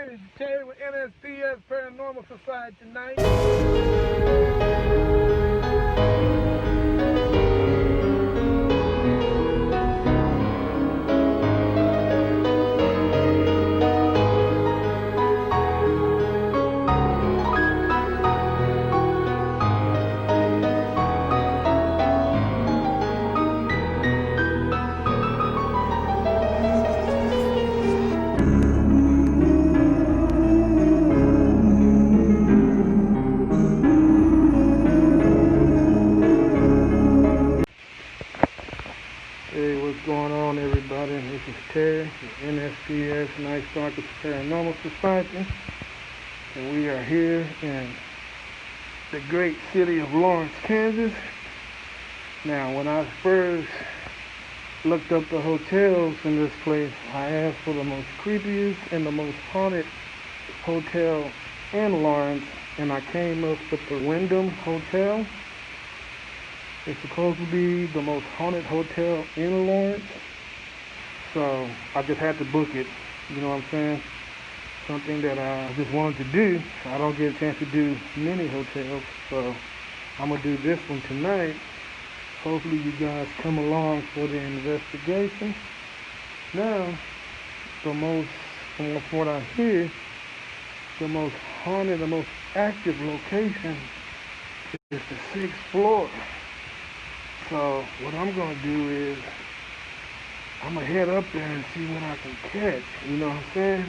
Terry. Terry with NSPS Paranormal Society tonight. Hey, what's going on, everybody? This is Terry with NSPS Night Stalkers Paranormal Society, and we are here in the great city of Lawrence, Kansas. Now, when I first looked up the hotels in this place, I asked for the most creepiest and the most haunted hotel in Lawrence, and I came up with the Wyndham Hotel. It's supposed to be the most haunted hotel in Lawrence, so I just had to book it. You know what I'm saying? Something that I just wanted to do. I don't get a chance to do many hotels, so I'm going to do this one tonight. Hopefully you guys come along for the investigation. Now, from what I hear, the most haunted, the most active location is the 6th floor. So what I'm going to do is I'm going to head up there and see what I can catch. You know what I'm saying?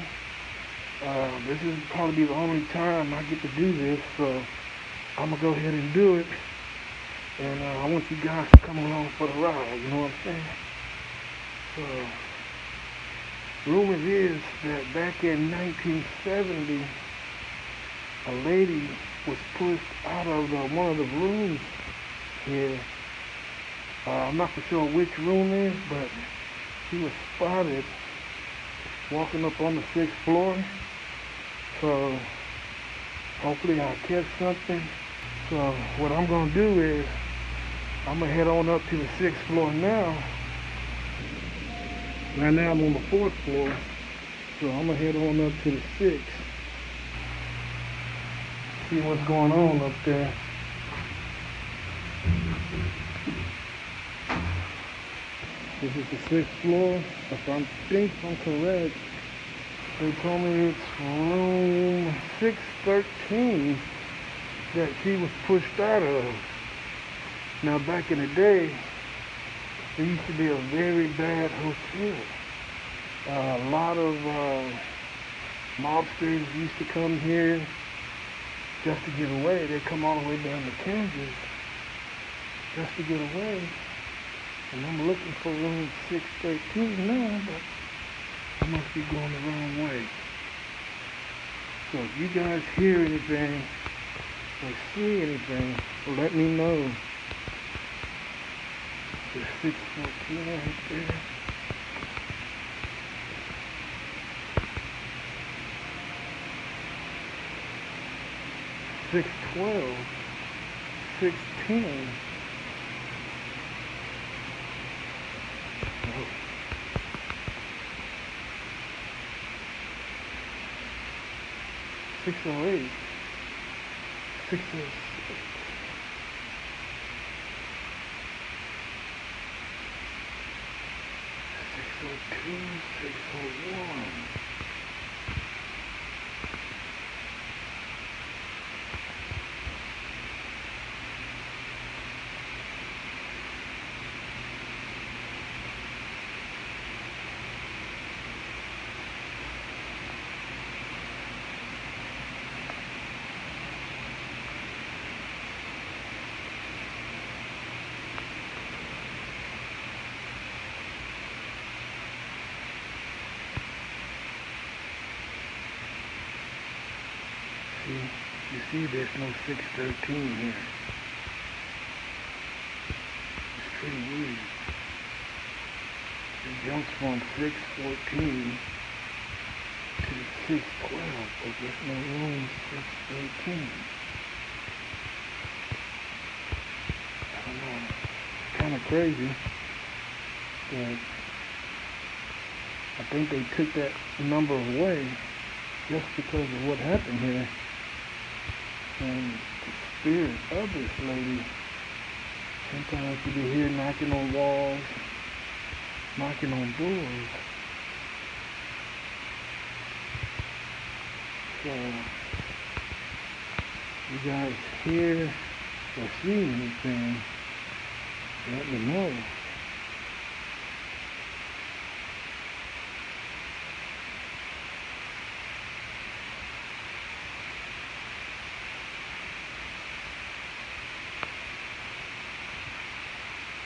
This is probably the only time I get to do this, so I'm going to go ahead and do it. And I want you guys to come along for the ride, you know what I'm saying? So, rumors is that back in 1970, a lady was pushed out of one of the rooms here. I'm not for sure which room is, but she was spotted walking up on the 6th floor. So hopefully I'll catch something. So what I'm going to do is I'm going to head on up to the 6th floor now. Right now I'm on the 4th floor. So I'm going to head on up to the 6th. See what's going on up there. This is the 6th floor. If I think I'm correct, they told me it's room 613 that she was pushed out of. Now, back in the day, it used to be a very bad hotel. A lot of mobsters used to come here just to get away. They come all the way down to Kansas just to get away. And I'm looking for room 613 now, but I must be going the wrong way. So if you guys hear anything or see anything, let me know. There's 614 right there. $612, $610. Oh. $608, $606. $602, $601. You see there's no 613 here. It's pretty weird. It jumps from 614 to 612, but there's no room 613. I don't know. It's kind of crazy, but I think they took that number away just because of what happened here. And the spirit of this lady, sometimes you can hear knocking on walls, knocking on doors. So, you guys hear or see anything, let me know.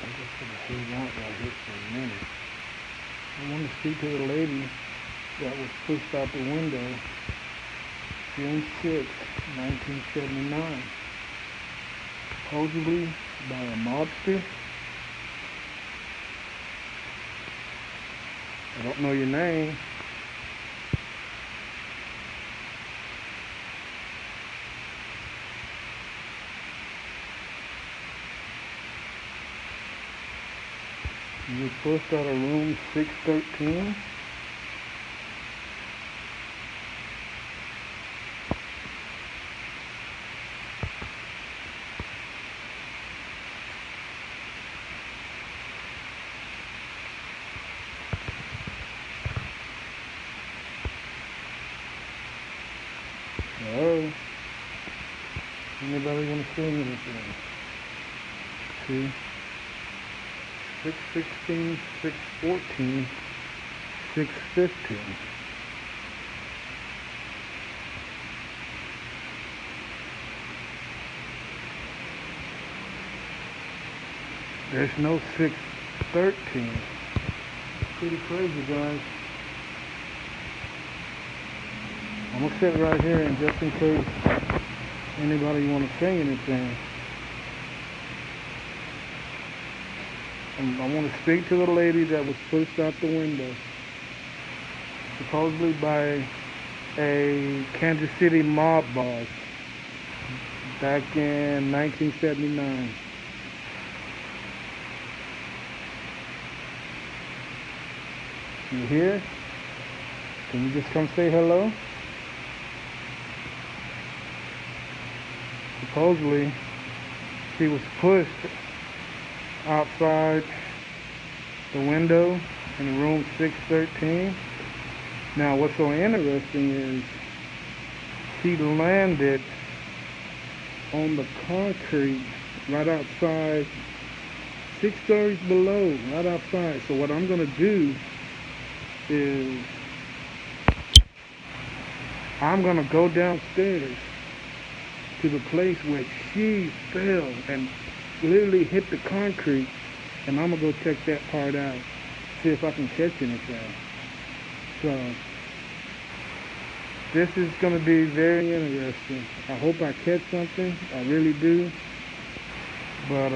I'm just going to hang out right here for a minute. I want to speak to the lady that was pushed out the window June 6, 1979, supposedly by a mobster. I don't know your name. You were pushed out of room 613. Hello? Anybody want to say anything? See? 616, 614, 615. There's no 613. Pretty crazy, guys. I'm gonna sit right here, and just in case anybody want to say anything, I want to speak to the lady that was pushed out the window, supposedly by a Kansas City mob boss back in 1979. You here? Can you just come say hello? Supposedly, she was pushed outside the window in room 613. Now, what's so interesting is she landed on the concrete right outside, 6 stories below, right outside. So what I'm going to do is I'm going to go downstairs to the place where she fell and literally hit the concrete, and I'm going to go check that part out, see if I can catch anything. So this is going to be very interesting. I hope I catch something. I really do. But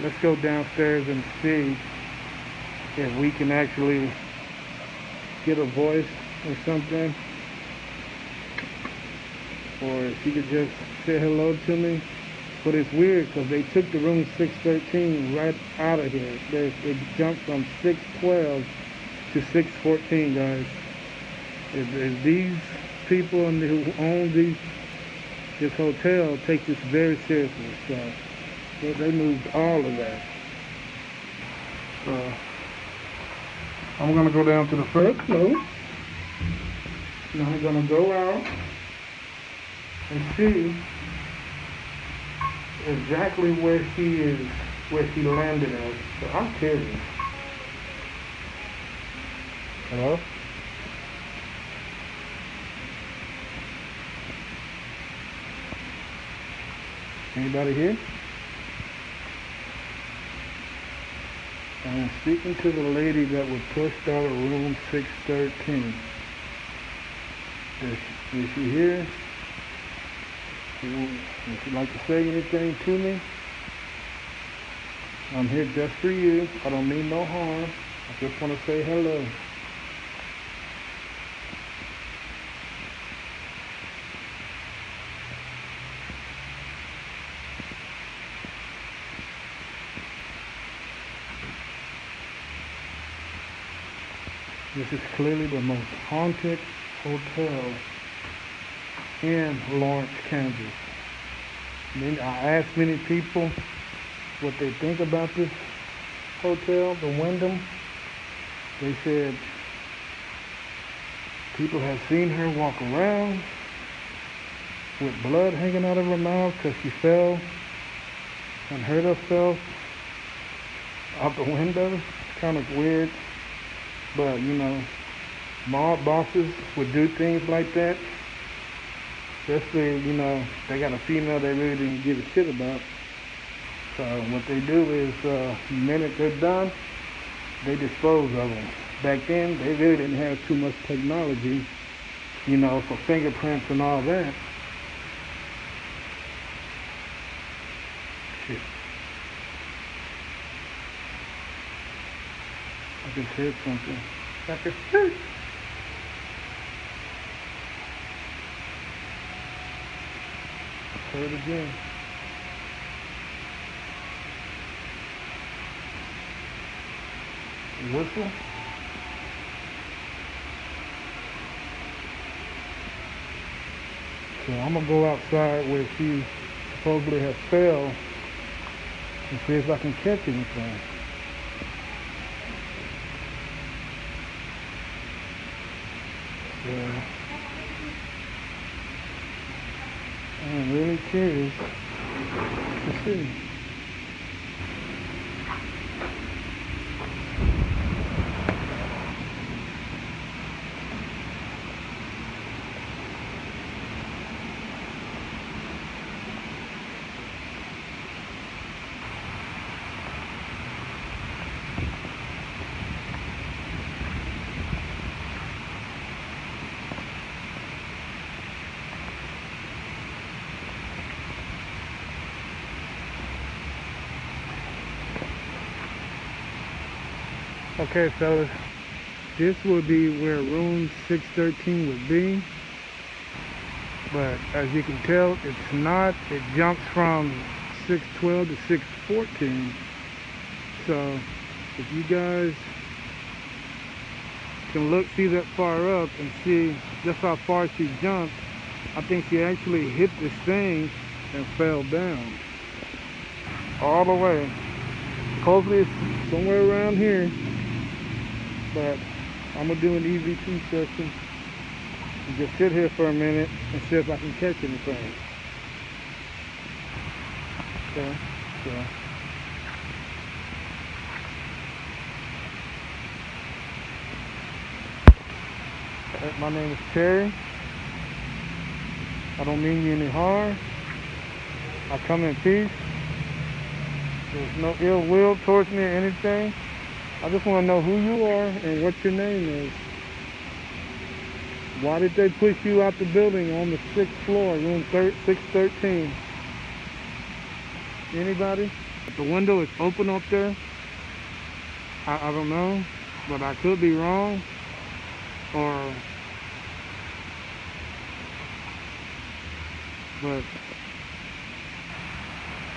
let's go downstairs and see if we can actually get a voice or something, or if she could just say hello to me. But it's weird because they took the room 613 right out of here. They jumped from 612 to 614, guys. If these people who own this hotel take this very seriously. So they moved all of that. So I'm gonna go down to the first floor, and I'm gonna go out and see exactly where she landed at. So I'm curious. Hello? Anybody here? I'm speaking to the lady that was pushed out of room 613. Is she here? Would you like to say anything to me? I'm here just for you. I don't mean no harm. I just want to say hello. This is clearly the most haunted hotel in Lawrence, Kansas. Then I asked many people what they think about this hotel, the Wyndham. They said people have seen her walk around with blood hanging out of her mouth because she fell and hurt herself out the window. It's kind of weird, but you know, mob bosses would do things like that. Especially, you know, they got a female they really didn't give a shit about. So what they do is, the minute they're done, they dispose of them. Back then, they really didn't have too much technology, you know, for fingerprints and all that. Shit. I just heard something. I could see. Heard again. Whistle. So I'm gonna go outside where she supposedly has fell and see if I can catch anything. So I'm really curious to see. Okay, fellas, this would be where room 613 would be, but as you can tell, it's not. It jumps from 612 to 614. So if you guys can look, see that far up and see just how far she jumped, I think she actually hit this thing and fell down all the way. Hopefully it's somewhere around here. But I'm gonna do an EVP session and just sit here for a minute and see if I can catch anything. Okay, so my name is Terry. I don't mean you any harm. I come in peace. There's no ill will towards me or anything. I just want to know who you are and what your name is. Why did they push you out the building on the 6th floor, room 613? Anybody? The window is open up there. I don't know, but I could be wrong. But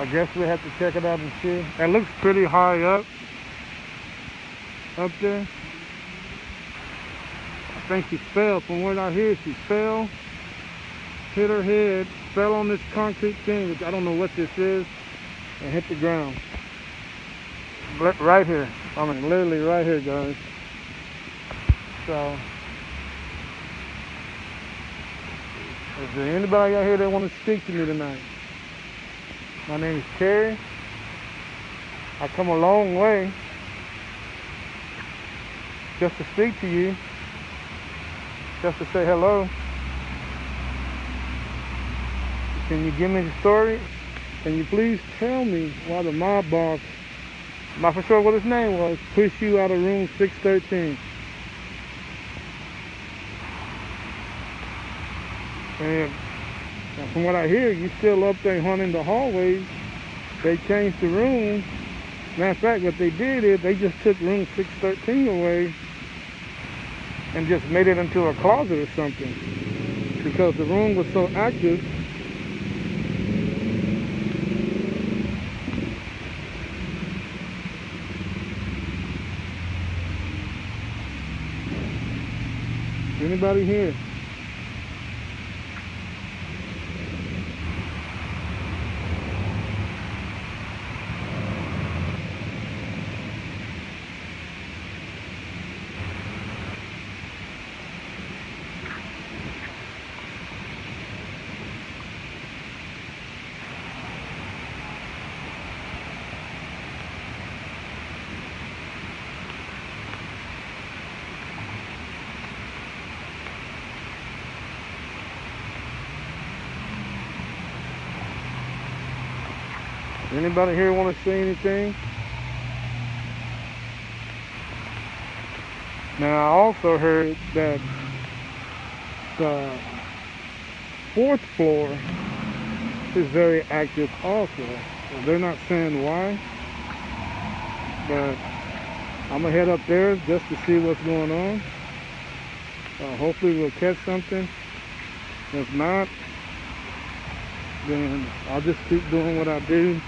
I guess we have to check it out and see. It looks pretty high up there. I think she fell. From what I hear, she fell, hit her head, fell on this concrete thing, which I don't know what this is, and hit the ground. Right here. I mean, literally right here, guys. So, is there anybody out here that want to speak to me tonight? My name is Terry. I come a long way just to speak to you, just to say hello. Can you give me the story? Can you please tell me why the mob boss, I'm not for sure what his name was, pushed you out of room 613? And from what I hear, you still up there hunting the hallways. They changed the room. Matter of fact, what they did is they just took room 613 away and just made it into a closet or something, because the room was so active. Anybody here? Anybody here want to say anything? Now, I also heard that the fourth floor is very active also. So they're not saying why, but I'm going to head up there just to see what's going on. Hopefully we'll catch something. If not, then I'll just keep doing what I do.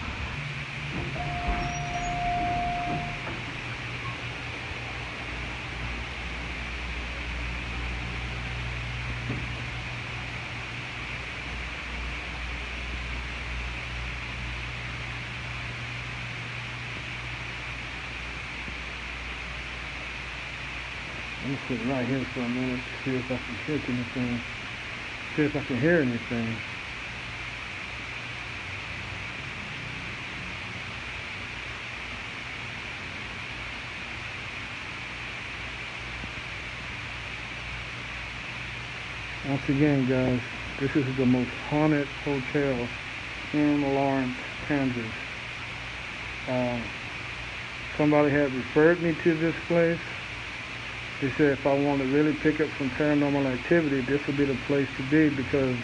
I'm gonna sit right here for a minute to see if I can catch anything. See if I can hear anything. Once again, guys, this is the most haunted hotel in Lawrence, Kansas. Somebody had referred me to this place. They said if I want to really pick up some paranormal activity, this would be the place to be, because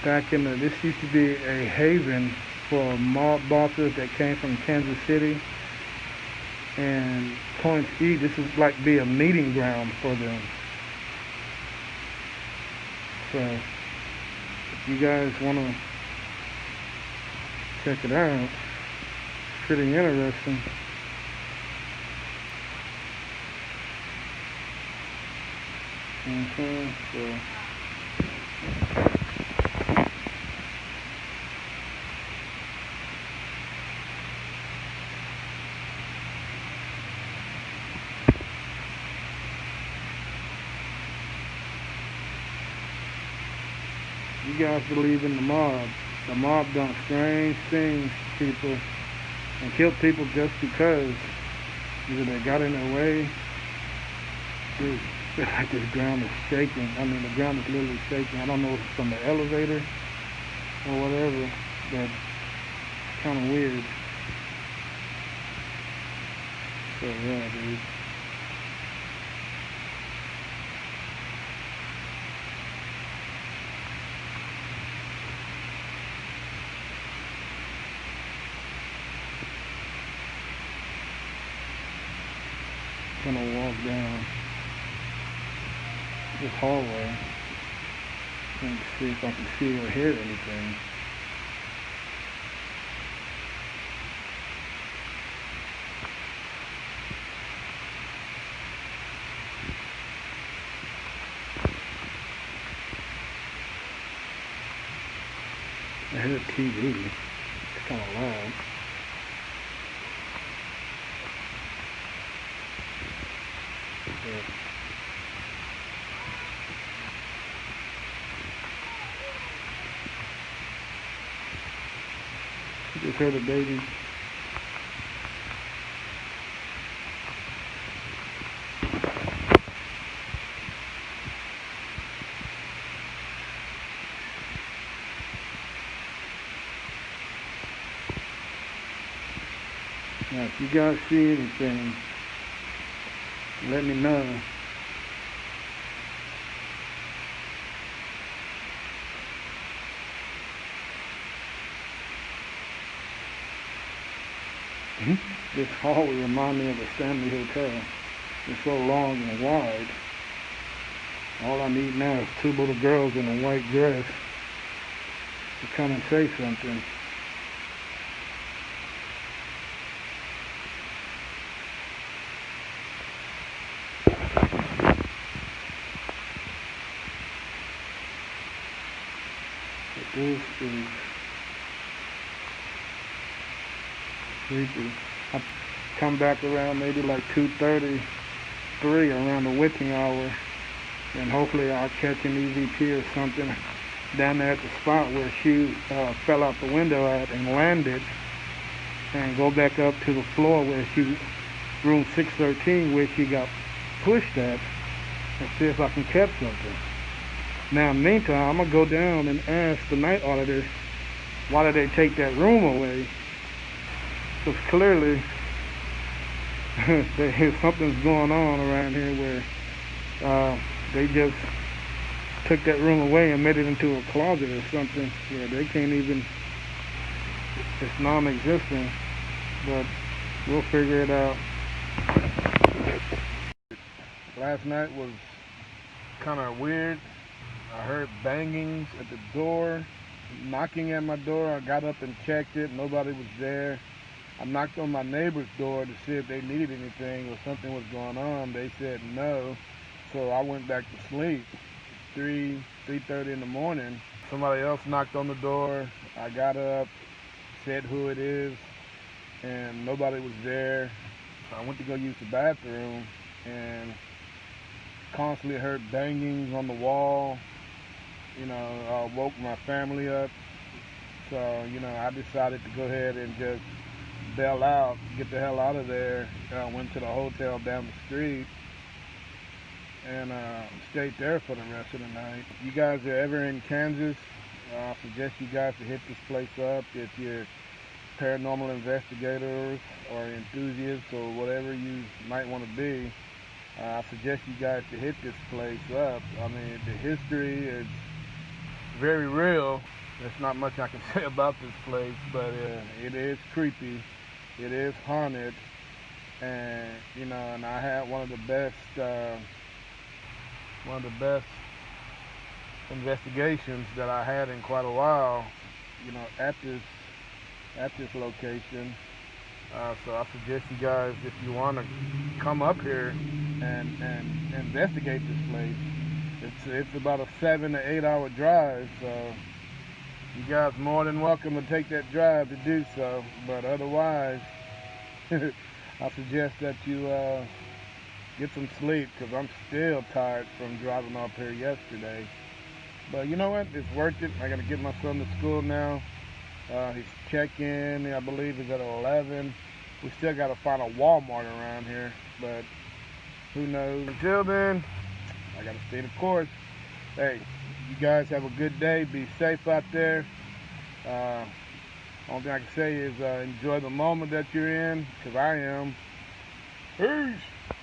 this used to be a haven for mob bosses that came from Kansas City and Point E. This is like be a meeting ground for them. So if you guys want to check it out, it's pretty interesting. So you guys believe in the mob. The mob done strange things to people and killed people just because either they got in their way. Dude, it's like this ground is shaking. I mean, the ground is literally shaking. I don't know if it's from the elevator or whatever, but it's kind of weird. So yeah, dude. I'm gonna walk down this hallway and see if I can see or hear anything. I hear a TV. It's kind of loud. Just heard a baby. Now, if you guys see anything, let me know. This hallway reminds me of a Stanley Hotel. It's so long and wide. All I need now is two little girls in a white dress to come and say something. But this is creepy. I come back around maybe like 2:33 around the witching hour, and hopefully I'll catch an EVP or something down there at the spot where she fell out the window at and landed, and go back up to the floor where room 613, where she got pushed at, and see if I can catch something. Now, in the meantime, I'm going to go down and ask the night auditor, why did they take that room away? Because clearly, something's going on around here where they just took that room away and made it into a closet or something. Yeah, they can't even, it's non-existent, but we'll figure it out. Last night was kind of weird. I heard bangings at the door, knocking at my door. I got up and checked it. Nobody was there. I knocked on my neighbor's door to see if they needed anything or something was going on. They said no. So I went back to sleep. 3:30 in the morning. Somebody else knocked on the door. I got up, said who it is, and nobody was there. I went to go use the bathroom and constantly heard bangings on the wall. I woke my family up. So, I decided to go ahead and just bail out, get the hell out of there. I went to the hotel down the street and stayed there for the rest of the night. If you guys are ever in Kansas, I suggest you guys to hit this place up. If you're paranormal investigators or enthusiasts or whatever you might want to be, I suggest you guys to hit this place up. I mean, the history is very real. There's not much I can say about this place, but it is creepy. It is haunted, and and I had one of the best investigations that I had in quite a while. At this location. So I suggest you guys, if you want to come up here and investigate this place, it's about a 7 to 8 hour drive. So you guys more than welcome to take that drive to do so. But otherwise, I suggest that you get some sleep, because I'm still tired from driving up here yesterday. But you know what? It's worth it. I got to get my son to school now. His check-in, I believe, is at 11. We still got to find a Walmart around here, but who knows? Until then, I got to stay the course. Hey, you guys have a good day. Be safe out there. Only thing I can say is enjoy the moment that you're in, because I am. Peace.